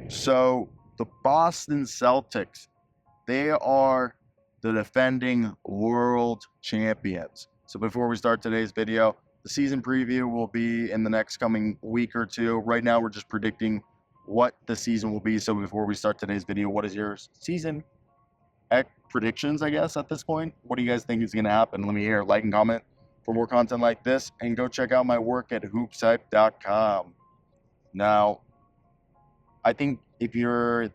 So the Boston Celtics, they are the defending world champions. So before we start today's video, the season preview will be in the next coming week or two. Right now, we're just predicting what the season will be. So before we start today's video, what is your season predictions, I guess, at this point? What do you guys think is going to happen? Let me hear. Like and comment for more content like this. And go check out my work at hoopshype.com. Now, I think if you're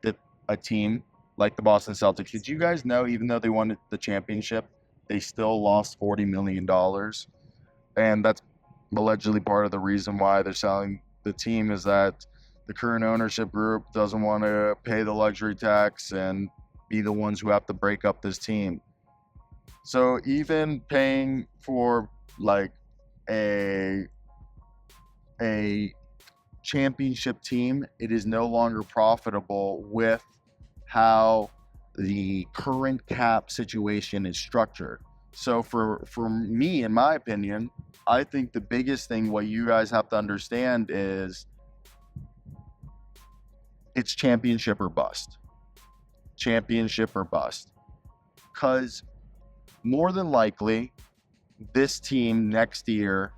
a team like the Boston Celtics, did you guys know even though they won the championship, they still lost $40 million? And that's allegedly part of the reason why they're selling the team is that the current ownership group doesn't want to pay the luxury tax and be the ones who have to break up this team. So even paying for like a championship team, it is no longer profitable with how the current cap situation is structured. So for me, in my opinion, I think the biggest thing what you guys have to understand is it's championship or bust. Championship or bust. Because more than likely, this team next year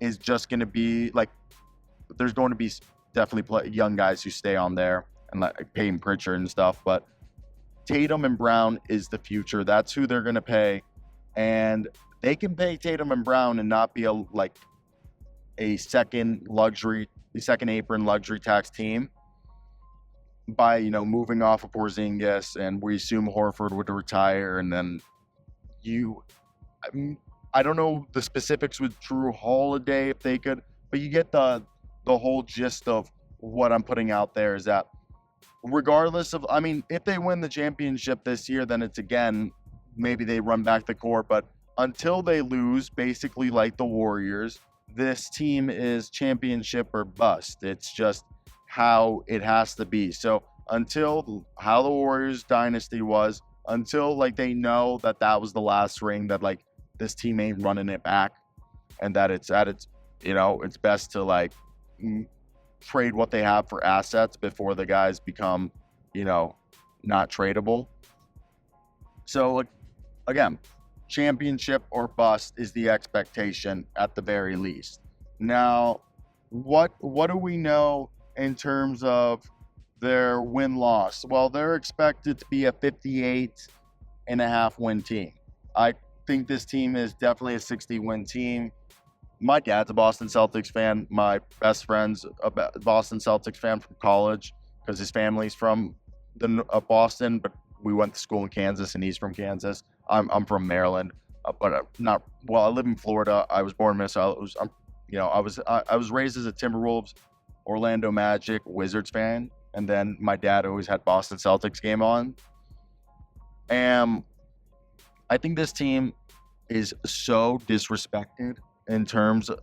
is just going to be like, there's going to be definitely young guys who stay on there and like Peyton Pritchard and stuff, but Tatum and Brown is the future. That's who they're going to pay. And they can pay Tatum and Brown and not be a second apron luxury tax team by, moving off of Porzingis, and we assume Horford would retire. And then I don't know the specifics with Drew Holiday if they could, but you get the whole gist of what I'm putting out there is that regardless of, if they win the championship this year, then it's again, maybe they run back the core, but until they lose, basically like the Warriors, this team is championship or bust. It's just how it has to be. So until how the Warriors dynasty was, until like they know that was the last ring, that like this team ain't running it back, and that it's at its, it's best to like trade what they have for assets before the guys become, not tradable. So again, championship or bust is the expectation at the very least. Now, what do we know in terms of their win-loss? Well, they're expected to be a 58.5 win team. I think this team is definitely a 60-win team. My dad's a Boston Celtics fan. My best friend's a Boston Celtics fan from college because his family's from Boston, but we went to school in Kansas, and he's from Kansas. I'm from Maryland, but I live in Florida. I was born in Minnesota. I was raised as a Timberwolves, Orlando Magic, Wizards fan, and then my dad always had Boston Celtics game on. And I think this team is so disrespected in terms of,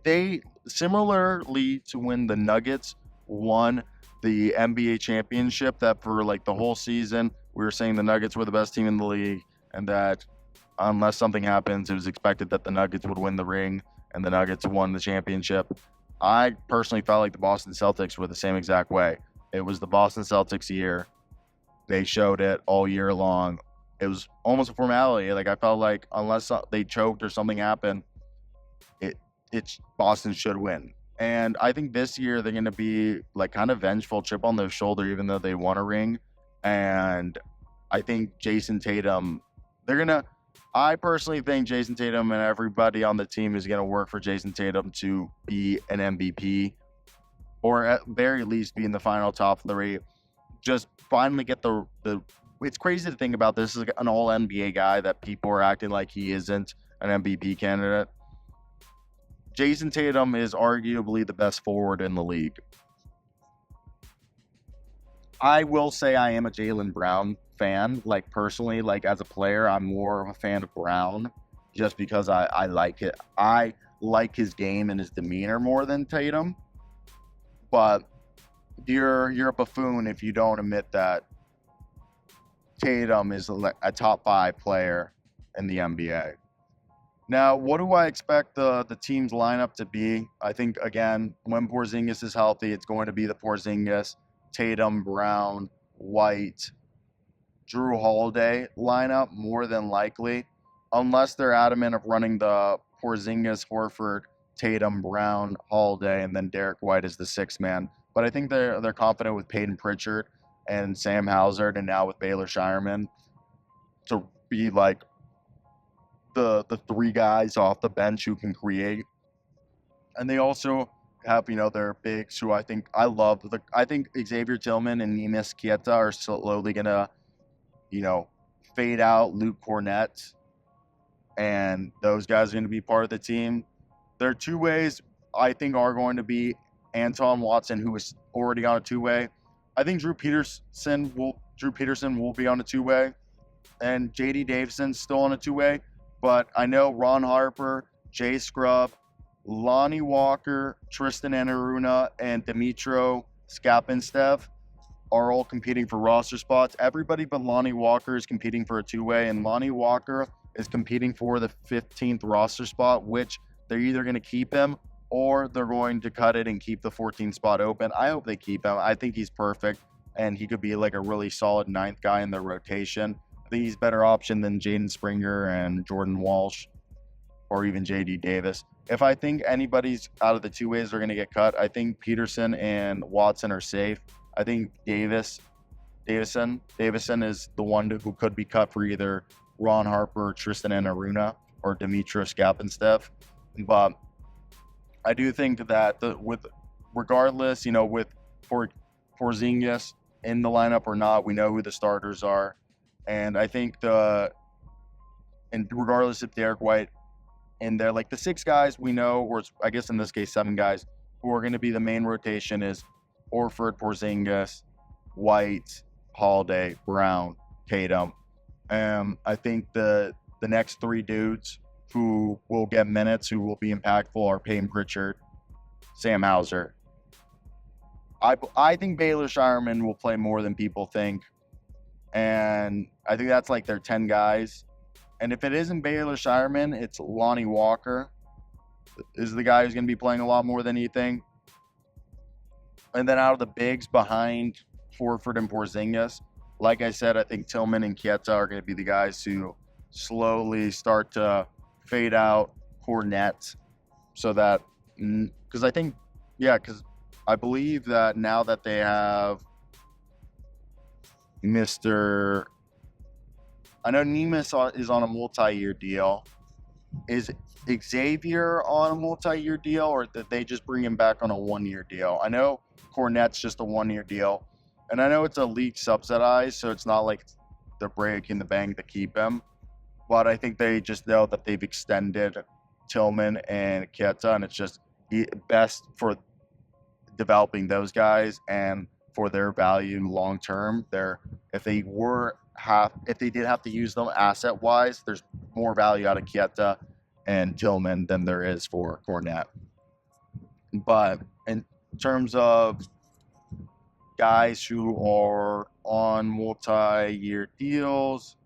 they similarly to when the Nuggets won the NBA championship, that for like the whole season we were saying the Nuggets were the best team in the league, and that unless something happens, it was expected that the Nuggets would win the ring, and the Nuggets won the championship. I personally felt like the Boston Celtics were the same exact way. It was the Boston Celtics year. They showed it all year long. It was almost a formality. Like, I felt like unless they choked or something happened, it's Boston should win. And I think this year they're going to be like kind of vengeful, chip on their shoulder, even though they won a ring. And I think Jason Tatum, I personally think Jason Tatum and everybody on the team is going to work for Jason Tatum to be an MVP, or at very least be in the final top three. Just finally get the it's crazy to think about. This is an all NBA guy that people are acting like he isn't an MVP candidate. Jason Tatum is arguably the best forward in the league. I will say I am a Jaylen Brown fan. Like, personally, like as a player, I'm more of a fan of Brown just because I like it. I like his game and his demeanor more than Tatum. But you're a buffoon if you don't admit that Tatum is a top 5 player in the NBA. Now, what do I expect the team's lineup to be? I think, again, when Porzingis is healthy, it's going to be the Porzingis. Tatum, Brown, White, Drew Holiday lineup more than likely, unless they're adamant of running the Porzingis, Horford, Tatum, Brown, Holiday, and then Derek White as the sixth man. But I think they're confident with Peyton Pritchard and Sam Hauser, and now with Baylor Shireman to be like the three guys off the bench who can create. And they also have, their bigs who I love. I think Xavier Tillman and Neemias Queta are slowly gonna, fade out Luke Cornett, and those guys are gonna be part of the team. Their two ways I think are going to be Anton Watson, who is already on a two-way. I think Drew Peterson will be on a two-way, and JD Davison's still on a two-way. But I know Ron Harper, Jay Scrubb, Lonnie Walker, Tristan Enaruna, and Dimitro Skapinstev are all competing for roster spots. Everybody but Lonnie Walker is competing for a two-way, and Lonnie Walker is competing for the 15th roster spot, which they're either going to keep him or they're going to cut it and keep the 14th spot open. I hope they keep him. I think he's perfect, and he could be like a really solid ninth guy in their rotation. I think he's a better option than Jaden Springer and Jordan Walsh or even JD Davis. If I think anybody's out of the two ways are going to get cut, I think Peterson and Watson are safe. I think Davison is the one who could be cut for either Ron Harper, Tristan Enaruna, or Dimitros Skapinstev. But I do think that regardless, with Porzingis in the lineup or not, we know who the starters are. And I think regardless if Derek White in there, like the six guys we know, or I guess in this case, seven guys who are going to be the main rotation is Horford, Porzingis, White, Holiday, Brown, Tatum. I think the next three dudes who will get minutes, who will be impactful, are Peyton Pritchard, Sam Hauser. I think Baylor Shireman will play more than people think. And I think that's like their 10 guys. And if it isn't Baylor Shireman, it's Lonnie Walker is the guy who's going to be playing a lot more than you think. And then out of the bigs behind Horford and Porzingis, like I said, I think Tillman and Queta are going to be the guys who slowly start to fade out Cornett, so that, because I believe that now that they have I know Neemias is on a multi-year deal. Is Xavier on a multi-year deal, or did they just bring him back on a one-year deal? I know Cornett's just a one-year deal, and I know it's a league subsidized, so it's not like they're breaking the bank to keep him. But I think they just know that they've extended Tillman and Queta, and it's just best for developing those guys and for their value long term. If they did have to use them asset wise, there's more value out of Queta and Tillman than there is for Cornett. But in terms of guys who are on multi-year deals,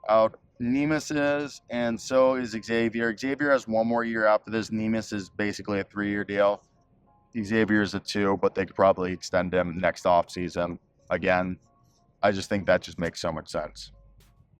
out Neemias is, and so is Xavier. Xavier has one more year after this. Neemias is basically a 3-year deal. Xavier is a 2, but they could probably extend him next offseason. Again, I just think that just makes so much sense.